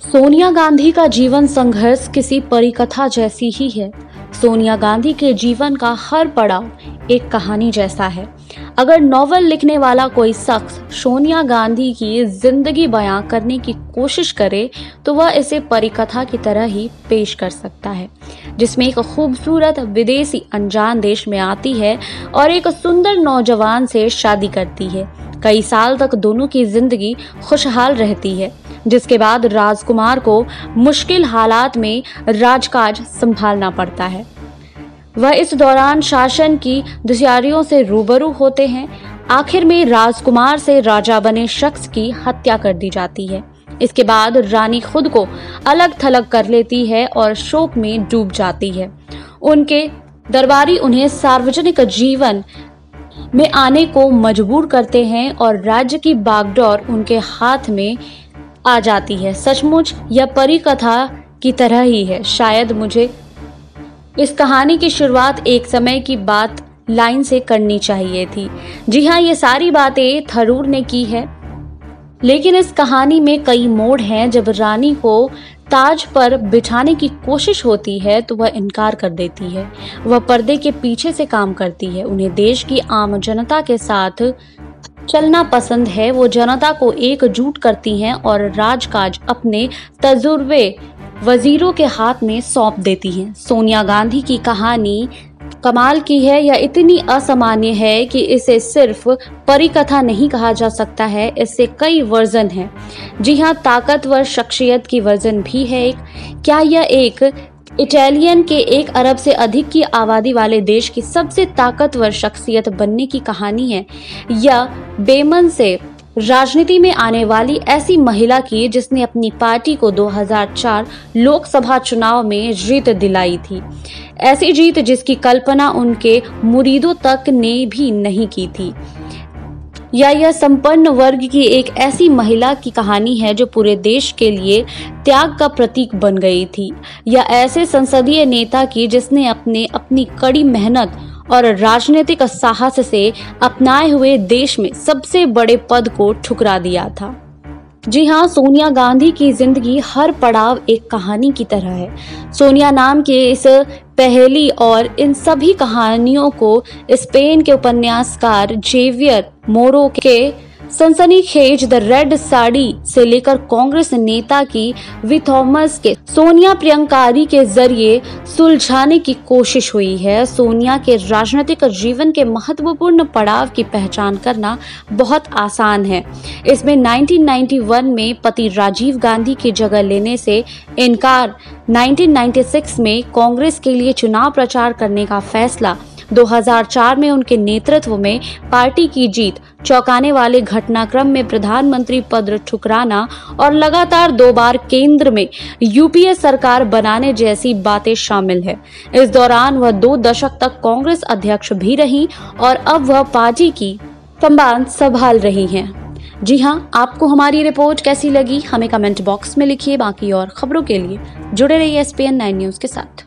सोनिया गांधी का जीवन संघर्ष किसी परिकथा जैसी ही है। सोनिया गांधी के जीवन का हर पड़ाव एक कहानी जैसा है। अगर नॉवल लिखने वाला कोई शख्स सोनिया गांधी की जिंदगी बयां करने की कोशिश करे तो वह इसे परिकथा की तरह ही पेश कर सकता है, जिसमें एक खूबसूरत विदेशी अनजान देश में आती है और एक सुंदर नौजवान से शादी करती है। कई साल तक दोनों की जिंदगी खुशहाल रहती है, जिसके बाद राजकुमार को मुश्किल हालात में राजकाज संभालना पड़ता है। वह इस दौरान शासन की दुश्वारियों से रूबरू होते हैं। आखिर में राजकुमार से राजा बने शख्स की हत्या कर दी जाती है। इसके बाद रानी खुद को अलग थलग कर लेती है और शोक में डूब जाती है। उनके दरबारी उन्हें सार्वजनिक जीवन में आने को मजबूर करते हैं और राज्य की बागडोर उनके हाथ में आ जाती है। सचमुच यह परिकथा की तरह ही है। शायद मुझे इस कहानी की शुरुआत एक समय की बात लाइन से करनी चाहिए थी। जी हाँ, ये सारी बातें थरूर ने की है, लेकिन इस कहानी में कई मोड़ हैं। जब रानी को ताज पर बिठाने की कोशिश होती है तो वह इनकार कर देती है। वह पर्दे के पीछे से काम करती है। उन्हें देश की आम जनता के साथ चलना पसंद है। वो जनता को एकजुट करती हैं और राजकाज अपने तजुर्बे वजीरों के हाथ में सौंप देती हैं। सोनिया गांधी की कहानी कमाल की है। यह इतनी असामान्य है कि इसे सिर्फ परिकथा नहीं कहा जा सकता है। इससे कई वर्जन हैं। जी हाँ, ताकतवर शख्सियत की वर्जन भी है एक। क्या यह एक इटालियन के 1 अरब से अधिक की आबादी वाले देश की सबसे ताकतवर शख्सियत बनने की कहानी है, या बेमन से राजनीति में आने वाली ऐसी महिला की जिसने अपनी पार्टी को 2004 लोकसभा चुनाव में जीत दिलाई थी, ऐसी जीत जिसकी कल्पना उनके मुरीदों तक ने भी नहीं की थी। या यह संपन्न वर्ग की एक ऐसी महिला की कहानी है जो पूरे देश के लिए त्याग का प्रतीक बन गई थी, या ऐसे संसदीय नेता की जिसने अपनी कड़ी मेहनत और राजनीतिक साहस से अपनाए हुए देश में सबसे बड़े पद को ठुकरा दिया था। जी हाँ, सोनिया गांधी की जिंदगी हर पड़ाव एक कहानी की तरह है। सोनिया नाम के इस पहेली और इन सभी कहानियों को स्पेन के उपन्यासकार जेवियर मोरो के सनसनीखेज द रेड साड़ी से लेकर कांग्रेस नेता की वी थॉमस के सोनिया प्रियंकारी के जरिए सुलझाने की कोशिश हुई है। सोनिया के राजनीतिक जीवन के महत्वपूर्ण पड़ाव की पहचान करना बहुत आसान है। इसमें 1991 में पति राजीव गांधी की जगह लेने से इनकार, 1996 में कांग्रेस के लिए चुनाव प्रचार करने का फैसला, 2004 में उनके नेतृत्व में पार्टी की जीत, चौंकाने वाले घटनाक्रम में प्रधानमंत्री पद ठुकराना और लगातार 2 बार केंद्र में यूपीए सरकार बनाने जैसी बातें शामिल है। इस दौरान वह 2 दशक तक कांग्रेस अध्यक्ष भी रही और अब वह पार्टी की कमान संभाल रही हैं। जी हाँ, आपको हमारी रिपोर्ट कैसी लगी हमें कमेंट बॉक्स में लिखिए। बाकी और खबरों के लिए जुड़े रहिए SPN 9 न्यूज के साथ।